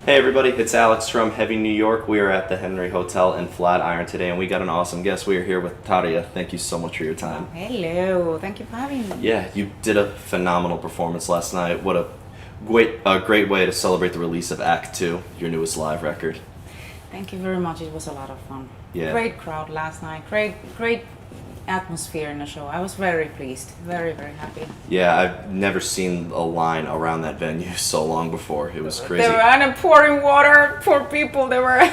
Hey everybody, it's Alex from Heavy New York. We are at the Henry Hotel in Flatiron today and we got an awesome guest. We are here with Tarja. Thank you so much for your time. Hello, thank you for having me. Yeah, you did a phenomenal performance last night. What a great way to celebrate the release of Act 2, your newest live record. Thank you very much, it was a lot of fun. Yeah. Great crowd last night, great atmosphere in the show. I was very pleased, very happy. Yeah, I've never seen a line around that venue so long before. It was crazy. They were pouring water for people, they were...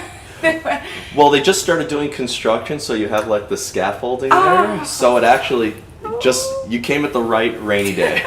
Well, they just started doing construction, so you have like the scaffolding there. So it actually you came at the right rainy day.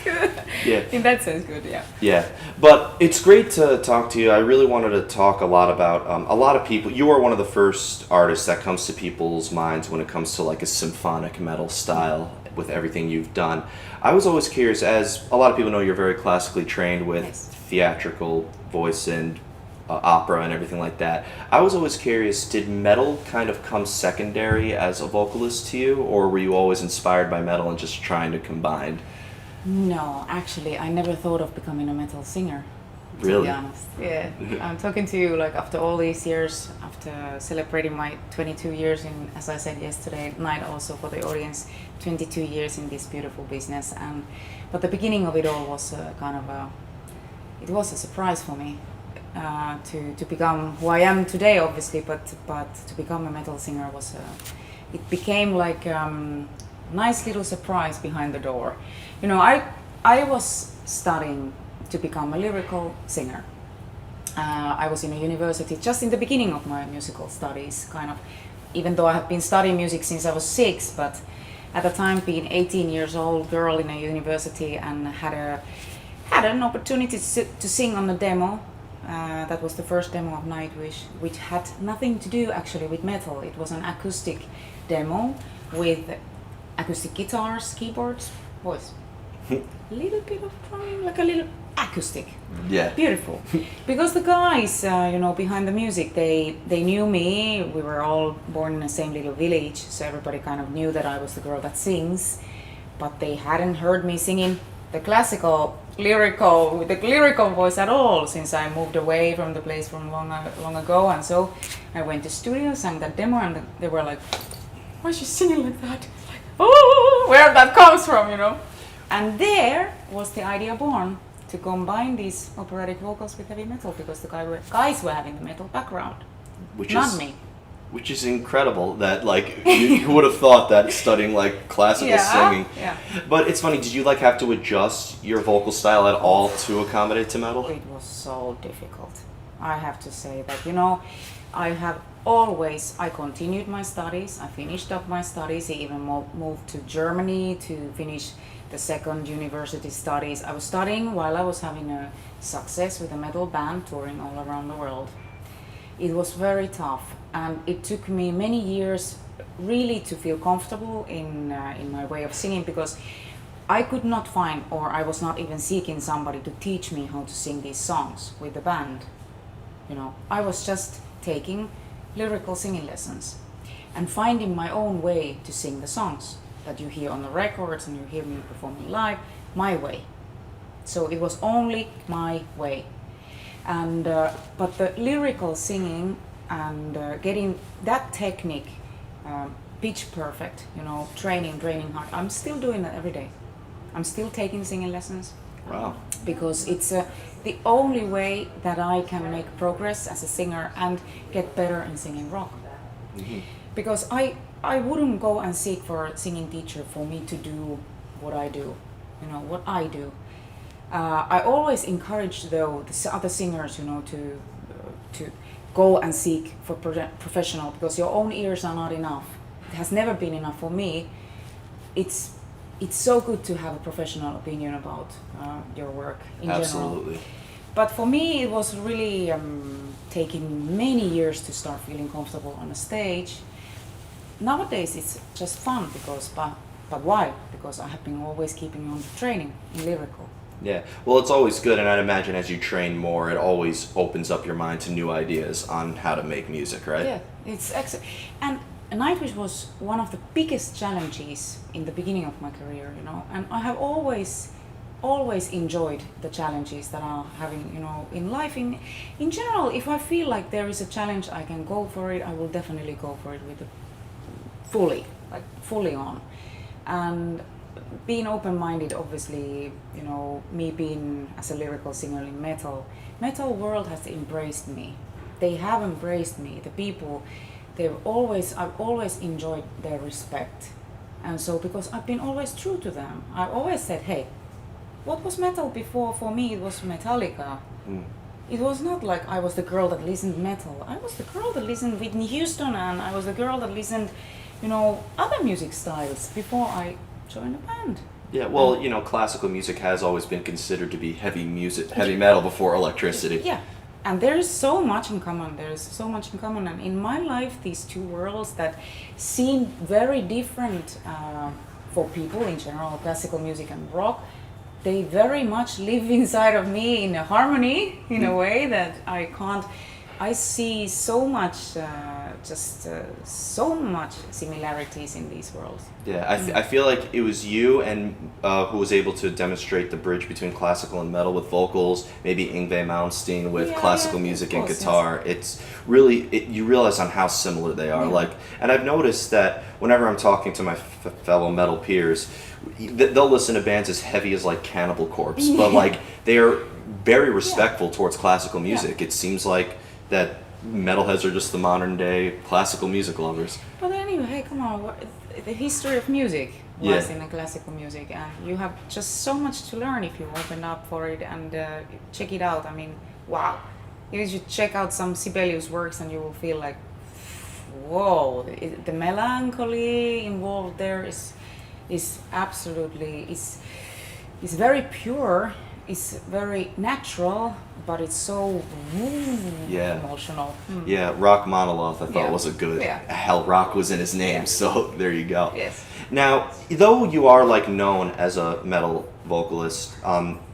Good. Yeah. In that sense, good, yeah. Yeah, but it's great to talk to you. I really wanted to talk a lot about a lot of people. You are one of the first artists that comes to people's minds when it comes to like a symphonic metal style with everything you've done. I was always curious, as a lot of people know, you're very classically trained with theatrical voice and opera and everything like that. I was always curious, did metal kind of come secondary as a vocalist to you, or were you always inspired by metal and just trying to combine? No, actually, I never thought of becoming a metal singer. To Really? be honest. Yeah. I'm talking to you like after all these years, after celebrating my 22 years in, as I said yesterday night also for the audience, 22 years in this beautiful business. But the beginning of it all was it was a surprise for me to become who I am today, obviously, but to become a metal singer it became like nice little surprise behind the door. You know, I was studying to become a lyrical singer. I was in a university just in the beginning of my musical studies, kind of, even though I have been studying music since I was 6, but at the time being 18 years old girl in a university and had an opportunity to sing on the demo. That was the first demo of Nightwish, which had nothing to do actually with metal. It was an acoustic demo with acoustic guitars, keyboards, voice. A little bit of drumming, like a little acoustic. Yeah. Beautiful. Because the guys, behind the music, they knew me. We were all born in the same little village, so everybody kind of knew that I was the girl that sings. But they hadn't heard me singing the classical, with the lyrical voice at all, since I moved away from the place from long ago. And so I went to studio, sang that demo, and they were like, "Why is she singing like that?" Like, oh, where that comes from, you know? And there was the idea born to combine these operatic vocals with heavy metal, because the guys were having the metal background, not me. Which is incredible that like you would have thought that studying like classical singing. Yeah. But it's funny, did you like have to adjust your vocal style at all to accommodate to metal? It was so difficult. I have to say that, I continued my studies. I finished up my studies. I even moved to Germany to finish the second university studies. I was studying while I was having a success with a metal band touring all around the world. It was very tough, and it took me many years really to feel comfortable in my way of singing, because I could not find, or I was not even seeking somebody to teach me how to sing these songs with the band. I was just taking lyrical singing lessons and finding my own way to sing the songs that you hear on the records and you hear me performing live, my way. So it was only my way. And but the lyrical singing and getting that technique pitch perfect, training hard. I'm still doing that every day. I'm still taking singing lessons. Wow. Because it's the only way that I can make progress as a singer and get better in singing rock. Mm-hmm. Because I wouldn't go and seek for a singing teacher for me to do what I do, what I do. I always encourage, though, the other singers, to go and seek for professional, because your own ears are not enough. It has never been enough for me. It's so good to have a professional opinion about your work in Absolutely. general. But for me, it was really taking many years to start feeling comfortable on a stage. Nowadays, it's just fun but why? Because I have been always keeping on training in lyrical. Yeah, well, it's always good, and I'd imagine as you train more, it always opens up your mind to new ideas on how to make music, right? Yeah, it's excellent. And Nightwish was one of the biggest challenges in the beginning of my career, and I have always always enjoyed the challenges that I'm having, you know, in life. In general, if I feel like there is a challenge, I can go for it. I will definitely go for it with fully on. And being open-minded, obviously, you know, me being as a lyrical singer in metal world has embraced me. They have embraced me. The people, I've always enjoyed their respect. And so, because I've been always true to them, I've always said, hey, what was metal before? For me, it was Metallica. It was not like I was the girl that listened metal. I was the girl that listened Whitney Houston, and I was the girl that listened, you know, other music styles before I joined a band. Yeah, well, you know, classical music has always been considered to be heavy metal before electricity. Yeah, and there's so much in common. And in my life, these two worlds that seem very different for people in general, classical music and rock, they very much live inside of me in a harmony, in a way that I can't. I see so much, so much similarities in these worlds. Yeah, I feel like it was you and who was able to demonstrate the bridge between classical and metal with vocals, maybe Yngwie Malmsteen with classical music and guitar. Yes. It's really, you realize on how similar they are. Like, and I've noticed that whenever I'm talking to my fellow metal peers, they'll listen to bands as heavy as like Cannibal Corpse, but like they're very respectful towards classical music. It seems like that metalheads are just the modern day classical music lovers. But anyway, hey, come on, the history of music was in the classical music, and you have just so much to learn if you open up for it and check it out. I mean, wow. You should check out some Sibelius works and you will feel like, whoa, the melancholy involved there is absolutely, is very pure. It's very natural, but it's so emotional. Yeah, Rock Monoloth I thought was a good. Hell, rock was in his name, so there you go. Yes. Now, though you are like known as a metal vocalist,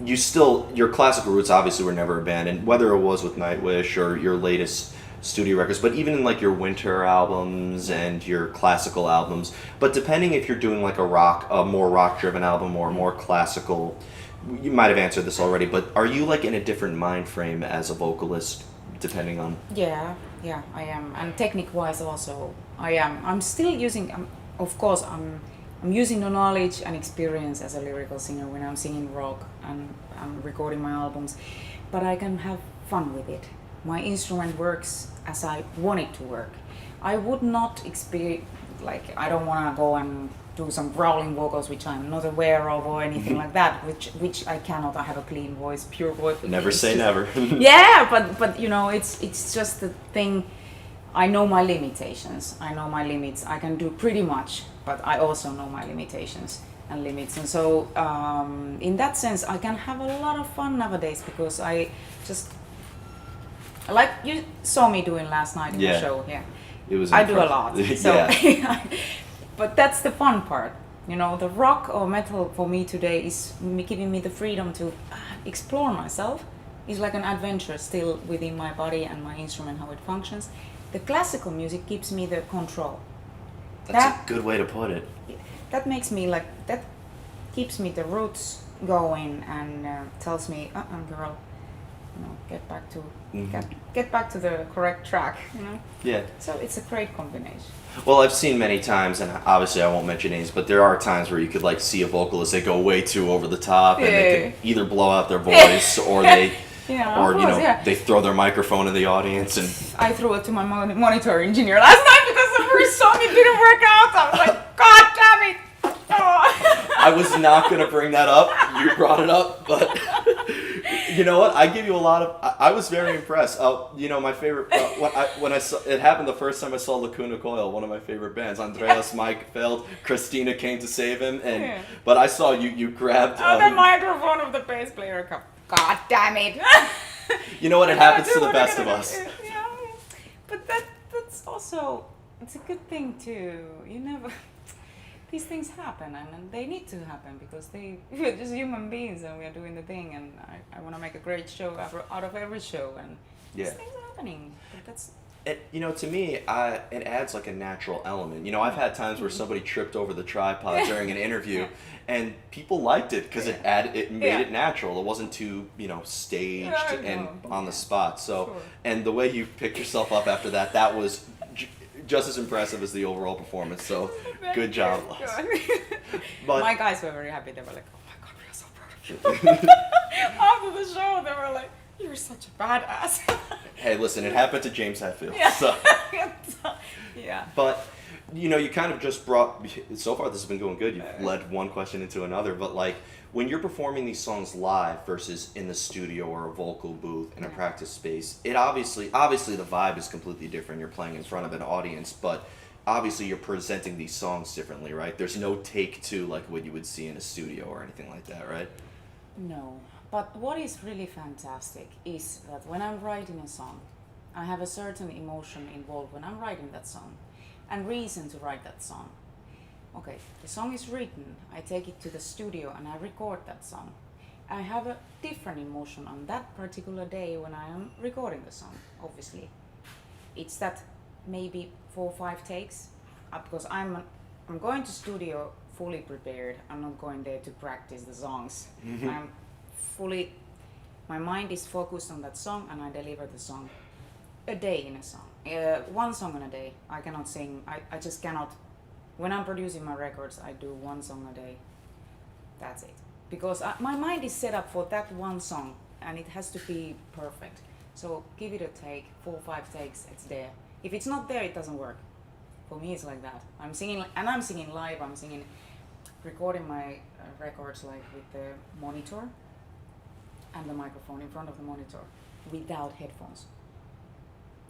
your classical roots obviously were never abandoned, whether it was with Nightwish or your latest studio records, but even in like your winter albums and your classical albums. But depending if you're doing like a more rock-driven album or a more classical. You might have answered this already, but are you like in a different mind frame as a vocalist, depending on? Yeah, I am, and technique-wise also, I am. I'm still using, of course, I'm using the knowledge and experience as a lyrical singer when I'm singing rock and I'm recording my albums, but I can have fun with it. My instrument works as I want it to work. I would not experience, like, I don't want to go and do some growling vocals which I'm not aware of or anything like that, which I cannot. I have a clean voice, pure voice. Never say never. Yeah, but you know, it's just the thing. I know my limitations. I know my limits. I can do pretty much, but I also know my limitations and limits. And so, in that sense, I can have a lot of fun nowadays because I just, like you saw me doing last night in the show. Yeah, it was. I do a lot. So. But that's the fun part, you know. The rock or metal for me today is giving me the freedom to explore myself. It's like an adventure still within my body and my instrument, how it functions. The classical music gives me the control. That's a good way to put it. That makes me like, that keeps me the roots going and tells me, girl, you know, get back to the correct track, you know. Yeah. So it's a great combination. Well, I've seen many times, and obviously I won't mention names, but there are times where you could like see a vocalist, they go way too over the top, and they could either blow out their voice or they, they throw their microphone in the audience. And I threw it to my monitor engineer last night because the first song it didn't work out. I was like, God damn it! Oh. I was not gonna bring that up. You brought it up, but. You know what? I give you a lot of. I was very impressed. You know, my favorite when I saw it happened the first time I saw Lacuna Coil, one of my favorite bands. Andreas Mike failed. Christina came to save him, and but I saw you grabbed the microphone of the bass player. God damn it! You know what? It happens to the best of us. Yeah, but that's also, it's a good thing too. You never. These things happen, and they need to happen because we're just human beings and we are doing the thing, and I want to make a great show out of every show, and these things are happening. But To me, it adds like a natural element. I've had times where somebody tripped over the tripod during an interview, and people liked it because it made it natural. It wasn't too, staged and on the spot. So, Sure. and the way you picked yourself up after that was just as impressive as the overall performance. So, good job. But my guys were very happy. They were like, "Oh my god, we are so proud of you." After the show, they were like, "You're such a badass." hey, listen, it happened to James Hetfield. Yeah. So. Yeah. But you kind of just brought. So far, this has been going good. You've led one question into another. But like when you're performing these songs live versus in the studio or a vocal booth in a practice space, it obviously the vibe is completely different. You're playing in front of an audience, but obviously you're presenting these songs differently, right? There's no take two like what you would see in a studio or anything like that, right? No. But what is really fantastic is that when I'm writing a song, I have a certain emotion involved when I'm writing that song and reason to write that song. Okay, the song is written, I take it to the studio and I record that song. I have a different emotion on that particular day when I am recording the song, obviously. It's that maybe 4 or 5 takes, because I'm going to studio fully prepared. I'm not going there to practice the songs. My mind is focused on that song and I deliver the song a day in a song. One song in a day. I cannot sing. I just cannot. When I'm producing my records, I do 1 song a day. That's it. Because my mind is set up for that one song and it has to be perfect. So give it a take, 4 or 5 takes, it's there. If it's not there, it doesn't work. For me, it's like that. I'm singing live. I'm recording my records like with the monitor and the microphone in front of the monitor without headphones.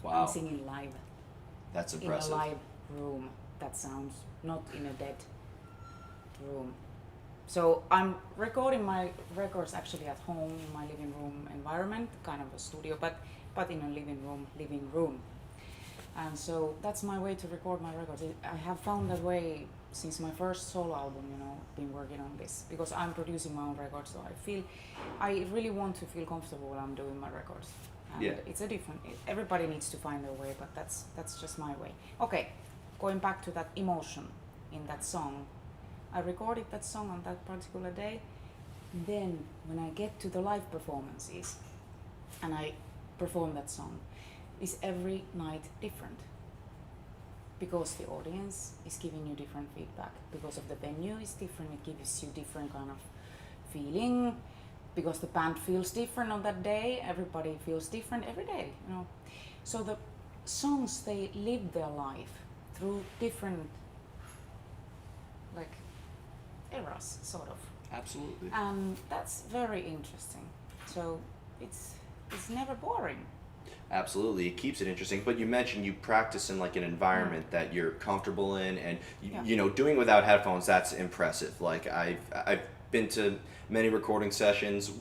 Wow. I'm singing live. That's impressive. In a live room that sounds not in a dead room. So I'm recording my records actually at home in my living room environment, kind of a studio, but in a living room. And so that's my way to record my records. I have found that way since my first solo album, been working on this because I'm producing my own records. So I really want to feel comfortable when I'm doing my records. And it's everybody needs to find their way, but that's just my way. Okay, going back to that emotion in that song. I recorded that song on that particular day. Then when I get to the live performances and I perform that song, it's every night different. Because the audience is giving you different feedback. Because of the venue is different, it gives you different kind of feeling. Because the band feels different on that day, everybody feels different every day, So the songs, they live their life through different eras, sort of. Absolutely. And that's very interesting. So it's never boring. Absolutely, it keeps it interesting. But you mentioned you practice in like an environment that you're comfortable in, and doing without headphones. That's impressive. Like I've been to many recording sessions.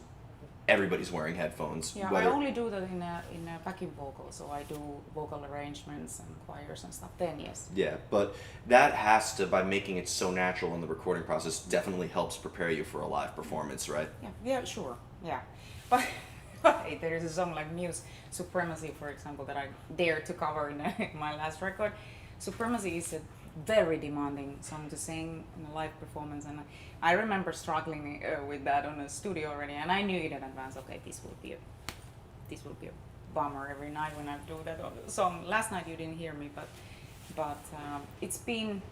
Everybody's wearing headphones. Yeah, I only do that in a backing vocal, so I do vocal arrangements and choirs and stuff. Then yes. Yeah, but that has to, by making it so natural in the recording process, definitely helps prepare you for a live performance, right? Yeah, sure. Yeah, but there is a song like Muse, Supremacy, for example, that I dared to cover in my last record. Supremacy is a very demanding song to sing in a live performance, and I remember struggling with that on the studio already, and I knew it in advance. Okay, this will be a bummer every night when I do that song. Last night you didn't hear me, but it's been.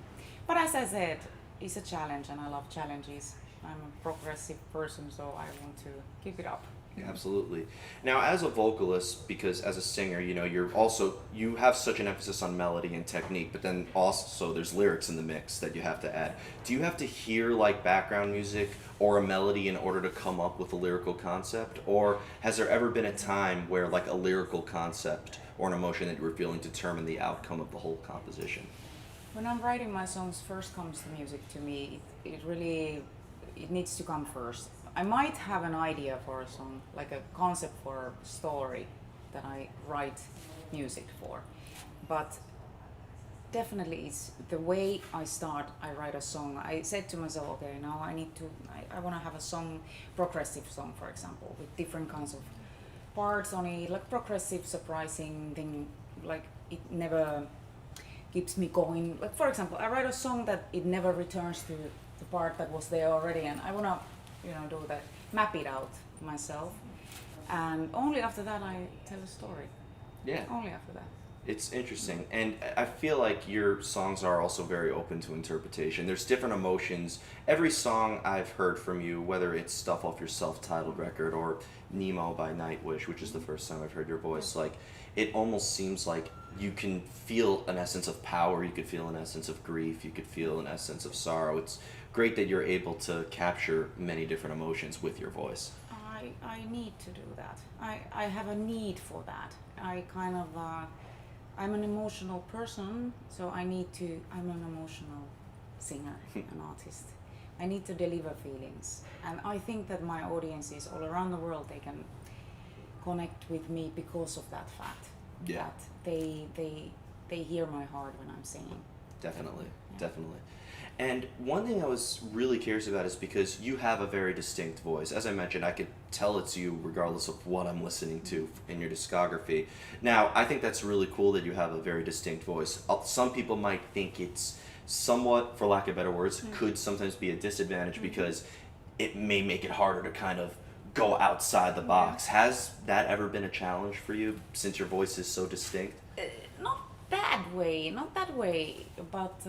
But as I said, it's a challenge, and I love challenges. I'm a progressive person, so I want to keep it up. Absolutely. Now, as a vocalist, because as a singer, you have such an emphasis on melody and technique, but then also there's lyrics in the mix that you have to add. Do you have to hear like background music or a melody in order to come up with a lyrical concept? Or has there ever been a time where like a lyrical concept or an emotion that you were feeling determined the outcome of the whole composition? When I'm writing my songs, first comes the music to me. It needs to come first. I might have an idea for a song, like a concept for a story that I write music for. But definitely it's the way I write a song. I said to myself, okay, now I want to have a song, progressive song, for example, with different kinds of parts on it, like progressive, surprising thing, like it never keeps me going. Like for example, I write a song that it never returns to the part that was there already, and I wanna, do that, map it out myself, and only after that I tell a story. Yeah. Only after that. It's interesting, and I feel like your songs are also very open to interpretation. There's different emotions. Every song I've heard from you, whether it's stuff off your self-titled record or Nemo by Nightwish, which is the first time I've heard your voice, like it almost seems like you can feel an essence of power, you could feel an essence of grief, you could feel an essence of sorrow. It's great that you're able to capture many different emotions with your voice. I need to do that. I have a need for that. I kind of I'm an emotional person, so I'm an emotional singer, an artist. I need to deliver feelings, and I think that my audiences all around the world, they can connect with me because of that fact. Yeah. That they hear my heart when I'm singing. Definitely, Yeah. definitely. And one thing I was really curious about is because you have a very distinct voice. As I mentioned, I could tell it's you regardless of what I'm listening to in your discography. Now, I think that's really cool that you have a very distinct voice. Some people might think it's somewhat, for lack of better words, could sometimes be a disadvantage because it may make it harder to kind of go outside the box. Has that ever been a challenge for you since your voice is so distinct? Not that way, but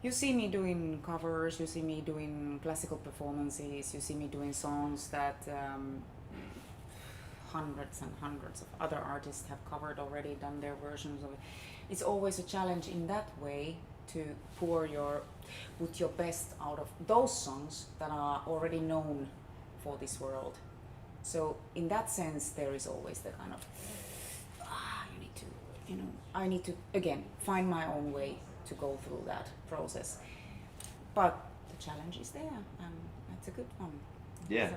you see me doing covers, you see me doing classical performances, you see me doing songs that hundreds and hundreds of other artists have covered already, done their versions of it. It's always a challenge in that way to put your best out of those songs that are already known for this world. So in that sense, there is always the kind of I need to again find my own way to go through that process. But the challenge is there, and it's a good one. Yeah. So,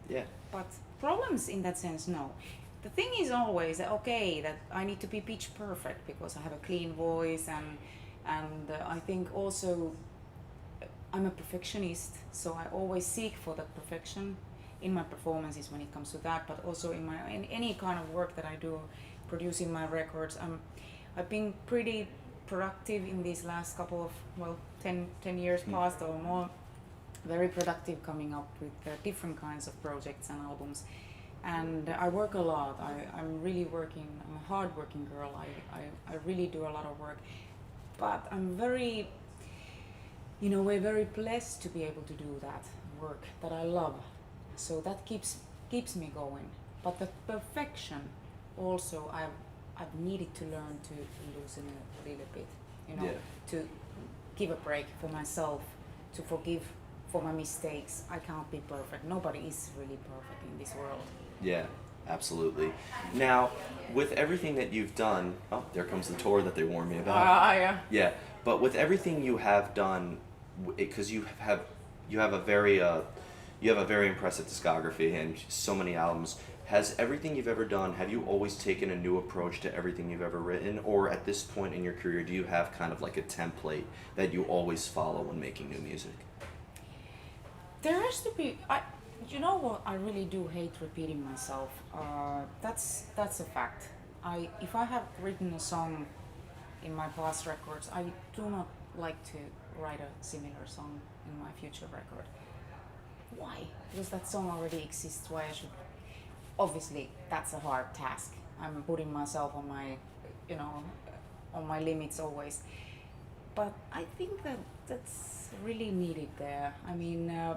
Yeah. but problems in that sense, no. The thing is always that I need to be pitch perfect because I have a clean voice, and I think also I'm a perfectionist, so I always seek for that perfection in my performances when it comes to that, but also in any kind of work that I do, producing my records. I've been pretty productive in these last couple of 10 years past or more, very productive, coming up with different kinds of projects and albums, and I work a lot. I'm really working. I'm a hard working girl. I really do a lot of work, but I'm very, we're very blessed to be able to do that work that I love, so that keeps me going. But the perfection also, I've needed to learn to loosen it a little bit, to give a break for myself, to forgive for my mistakes. I can't be perfect. Nobody is really perfect in this world. Yeah, absolutely. Now, with everything that you've done, oh, there comes the tour that they warned me about. Yeah. Yeah, but with everything you have done, because you have a very impressive discography and so many albums. Has everything you've ever done, have you always taken a new approach to everything you've ever written? Or at this point in your career, do you have kind of like a template that you always follow when making new music? There has to be. You know what? I really do hate repeating myself. That's a fact. If I have written a song in my past records, I do not like to write a similar song in my future record. Why? Because that song already exists. Why I should? Obviously, that's a hard task. I'm putting myself on my, on my limits always. But I think that's really needed there. I mean, I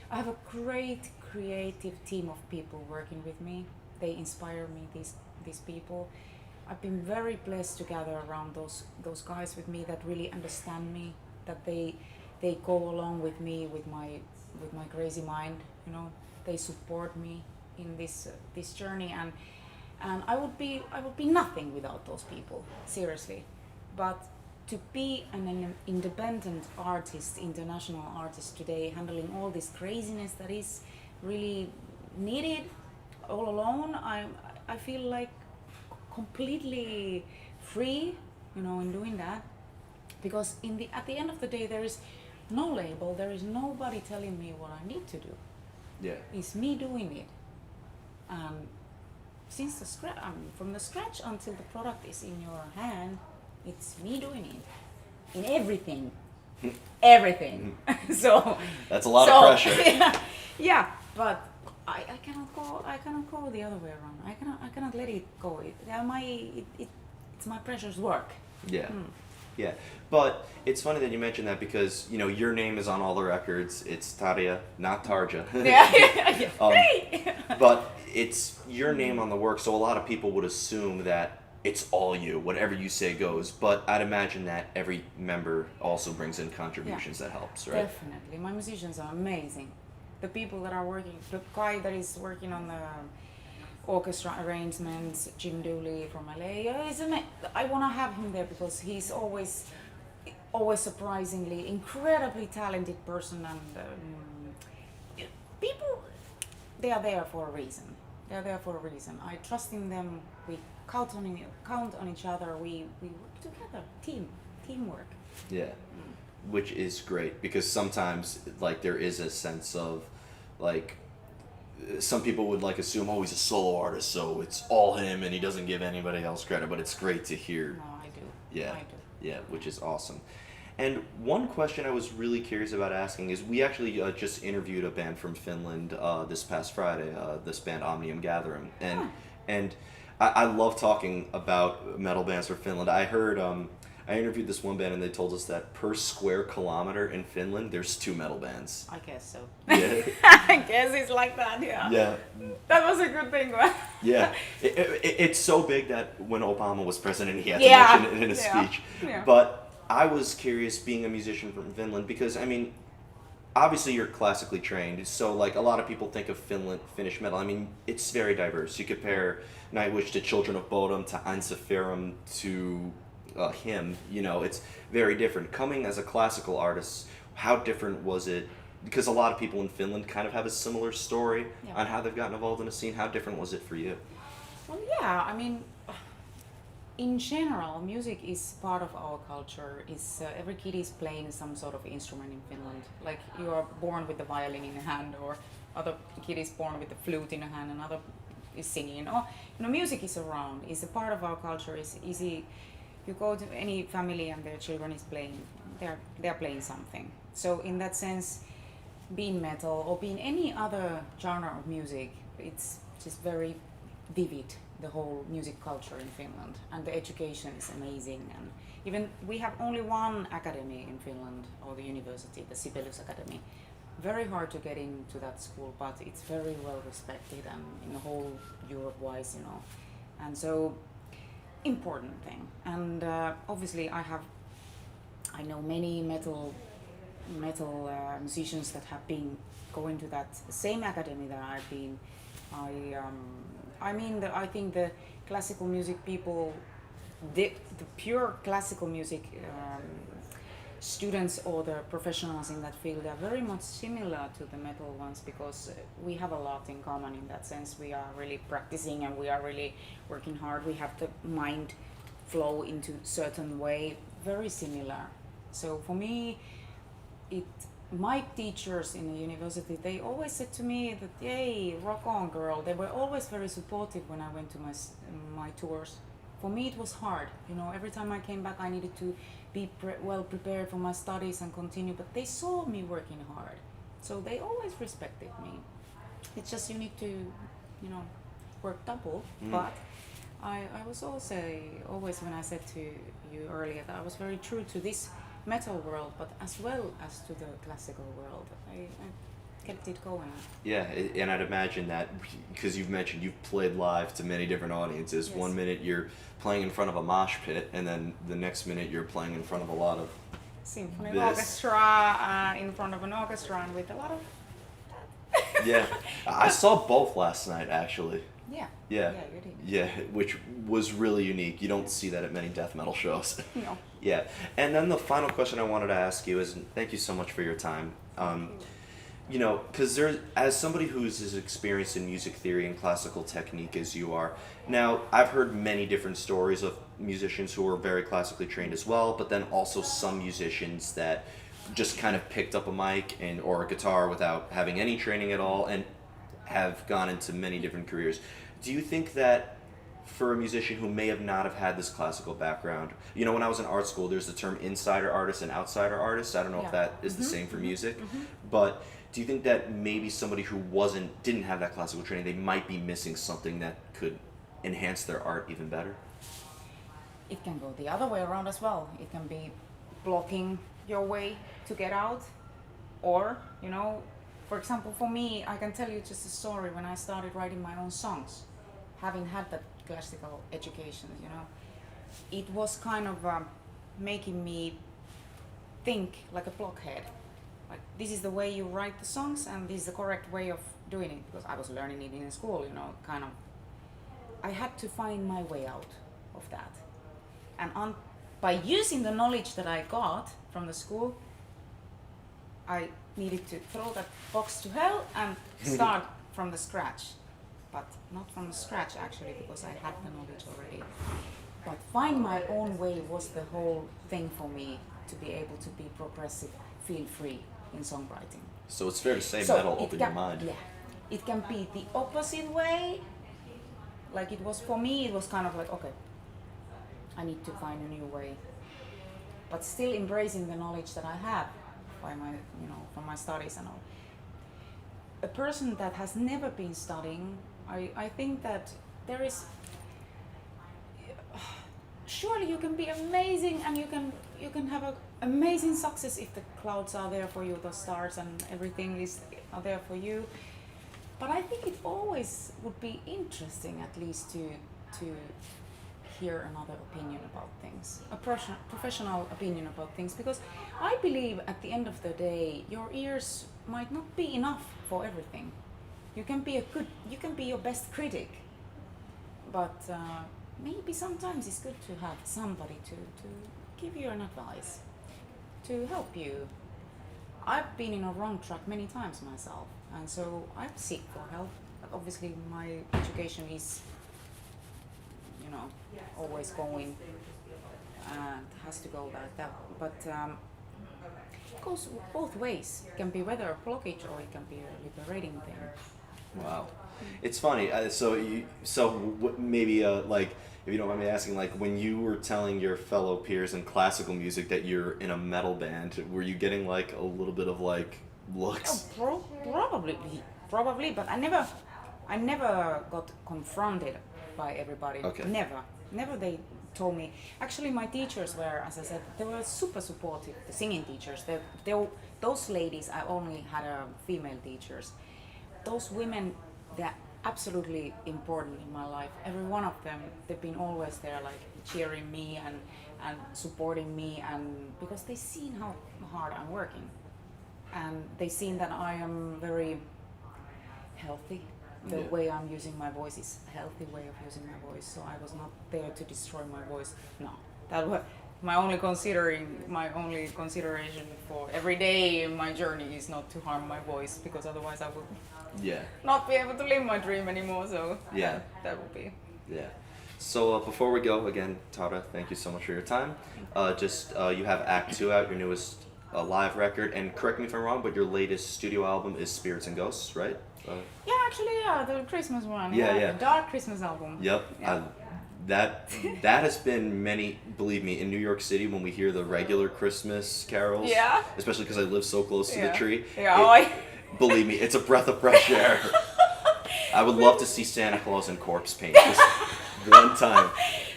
have a great creative team of people working with me. They inspire me, these people. I've been very blessed to gather around those guys with me that really understand me, that they go along with me with my crazy mind, They support me in this journey, and I would be nothing without those people, seriously. But to be an independent artist, international artist today, handling all this craziness that is really needed all alone, I feel like completely free, in doing that, because at the end of the day, there is no label, there is nobody telling me what I need to do. Yeah. It's me doing it, and since the scratch, from the scratch until the product is in your hand, it's me doing it in everything, everything. So That's a lot of pressure. yeah, but I cannot go the other way around. I cannot let it go. It's my precious work. Yeah. Yeah, but it's funny that you mentioned that because, you know, your name is on all the records. It's Tarja, not Tarja. Yeah. But it's your name on the work, so a lot of people would assume that it's all you. Whatever you say goes. But I'd imagine that every member also brings in contributions that helps, right? Definitely. My musicians are amazing. The people that are working, the guy that is working on the orchestra arrangements, Jim Dooley from LA. I want to have him there because he's always surprisingly incredibly talented person, and people, they are there for a reason. They are there for a reason. I trust in them. We count on each other. We work together. Teamwork. Yeah, which is great because sometimes like there is a sense of like. Some people would like assume, oh, he's a solo artist, so it's all him and he doesn't give anybody else credit, but it's great to hear. No, I do. Yeah, I do. Yeah, which is awesome. And one question I was really curious about asking is, we actually just interviewed a band from Finland this past Friday, this band Omnium Gatherum, and I love talking about metal bands from Finland. I heard I interviewed this one band and they told us that per square kilometer in Finland, there's 2 metal bands. I guess so. Yeah. I guess it's like that, yeah. Yeah. That was a good thing. Yeah. It's so big that when Obama was president, he had Yeah. to mention it in his Yeah. speech. Yeah. But I was curious, being a musician from Finland, because, I mean, obviously you're classically trained, so like a lot of people think of Finnish metal. I mean, it's very diverse. You compare Nightwish to Children of Bodom to Einsaferum to him, you know, it's very different. Coming as a classical artist, how different was it? Because a lot of people in Finland kind of have a similar story on how they've gotten involved in a scene. How different was it for you? Well, yeah, I mean, in general, music is part of our culture. Every kid is playing some sort of instrument in Finland. Like you are born with the violin in the hand, or other kid is born with the flute in the hand, another is singing. Or, you know, music is around. It's a part of our culture. It's easy. You go to any family and their children is playing, they're playing something. So in that sense, being metal or being any other genre of music, it's just very vivid, the whole music culture in Finland. And the education is amazing. And even we have only one academy in Finland, or the university, the Sibelius Academy. Very hard to get into that school, but it's very well respected and in the whole Europe-wise, you know. And so important thing. And obviously I know many metal musicians that have been going to that same academy that I've been. I think the classical music people, the pure classical music students or the professionals in that field are very much similar to the metal ones, because we have a lot in common in that sense. We are really practicing and we are really working hard. We have the mind flow into certain way, very similar. So for me, my teachers in the university, they always said to me that, "Hey, rock on, girl." They were always very supportive when I went to my tours. For me, it was hard. You know, every time I came back, I needed to be well prepared for my studies and continue. But they saw me working hard, so they always respected me. It's just you need to, you know, work double. But I was also always, when I said to you earlier, that I was very true to this metal world, but as well as to the classical world. I kept it going. Yeah, and I'd imagine that, because you've mentioned you've played live to many different audiences. Yes. 1 minute you're playing in front of a mosh pit, and then the next minute you're playing in front of a lot of symphony orchestra, in front of an orchestra, and with a lot of Yeah, I saw both last night, actually. Yeah. Yeah. Yeah, you did. Yeah, which was really unique. You don't see that at many death metal shows. No. Yeah, and then the final question I wanted to ask you is, and thank you so much for your time. You know, because as somebody who's as experienced in music theory and classical technique as you are, now I've heard many different stories of musicians who are very classically trained as well, but then also some musicians that just kind of picked up a mic or a guitar without having any training at all and have gone into many different careers. Do you think that for a musician who may have not have had this classical background, you know, when I was in art school, there's the term insider artist and outsider artist. I don't know if that is the same for music, but do you think that maybe somebody who didn't have that classical training, they might be missing something that could enhance their art even better? It can go the other way around as well. It can be blocking your way to get out, or, you know, for example, for me, I can tell you just a story when I started writing my own songs, having had that classical education, you know. It was kind of making me think like a blockhead. Like, this is the way you write the songs and this is the correct way of doing it, because I was learning it in school, you know, kind of. I had to find my way out of that. And by using the knowledge that I got from the school, I needed to throw that box to hell and start from the scratch. But not from the scratch, actually, because I had the knowledge already. But find my own way was the whole thing for me, to be able to be progressive, feel free in songwriting. So it's fair to say metal opened your mind. Yeah, it can be the opposite way. Like it was for me, it was kind of like, okay, I need to find a new way, but still embracing the knowledge that I have by my, you know, from my studies and all. A person that has never been studying, I think that there is, surely you can be amazing and you can have an amazing success if the clouds are there for you, the stars and everything are there for you. But I think it always would be interesting, at least to hear another opinion about things, a professional opinion about things, because I believe at the end of the day your ears might not be enough for everything. You can be your best critic, but maybe sometimes it's good to have somebody to give you an advice, to help you. I've been in a wrong track many times myself, and so I seek for help. Obviously my education is, you know, always going and has to go like that, but it goes both ways. It can be whether a blockage or it can be a liberating thing. Wow, it's funny. Maybe like, if you don't mind me asking, like when you were telling your fellow peers in classical music that you're in a metal band, were you getting like a little bit of like looks? Oh, probably, but I never got confronted by everybody. Okay. Never they told me. Actually, my teachers were, as I said, they were super supportive. The singing teachers, those ladies, I only had female teachers. Those women, they're absolutely important in my life. Every one of them, they've been always there, like cheering me and supporting me, and because they seen how hard I'm working, and they seen that I am very healthy. The way I'm using my voice is a healthy way of using my voice, so I was not there to destroy my voice. No, that was my only consideration for every day in my journey is not to harm my voice, because otherwise I would not be able to live my dream anymore. So that would be. Yeah. So before we go, again, Tarja, thank you so much for your time. You have Act 2 out, your newest live record, and correct me if I'm wrong, but your latest studio album is Spirits and Ghosts, right? The Christmas one. Yeah. The dark Christmas album. Yep. Yeah. That has been believe me, in New York City when we hear the regular Christmas carols, especially because I live so close to the tree. Believe me, it's a breath of fresh air. I would love to see Santa Claus in corpse paint just one time.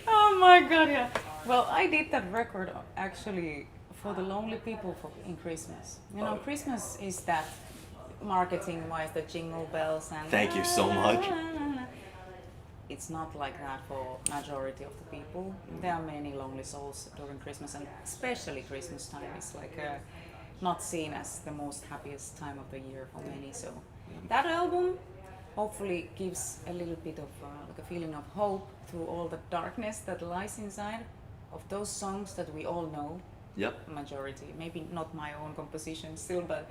Oh my god, yeah. Well, I did that record actually for the lonely people in Christmas. You know, Christmas is that marketing-wise, the jingle bells and. Thank you so much. It's not like that for majority of the people. There are many lonely souls during Christmas, and especially Christmas time is like not seen as the most happiest time of the year for many. So that album hopefully gives a little bit of like a feeling of hope through all the darkness that lies inside of those songs that we all know. Yep. Majority, maybe not my own composition still, but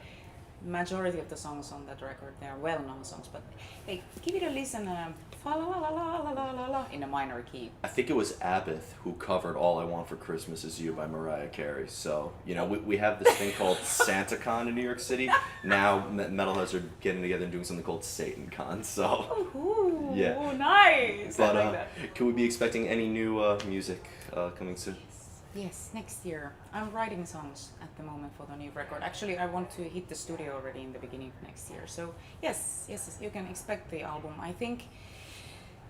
majority of the songs on that record, they are well-known songs, but hey, give it a listen. Fa la la la la la la la in a minor key. I think it was Abbott who covered "All I Want for Christmas Is You" by Mariah Carey. So we have this thing called SantaCon in New York City. Now metalheads are getting together and doing something called SatanCon. So Ooh, yeah, nice. but I like that. can we be expecting any new music coming soon? Yes, next year. I'm writing songs at the moment for the new record. Actually, I want to hit the studio already in the beginning of next year. So yes, you can expect the album. I think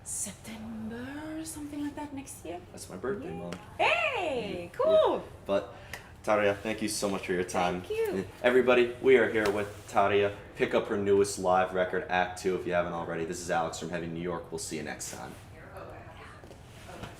September, something like that next year. That's my birthday month. Hey, cool. But Tarja, thank you so much for your time. Thank you. Everybody, we are here with Tarja. Pick up her newest live record, Act 2, if you haven't already. This is Alex from Heavy New York. We'll see you next time.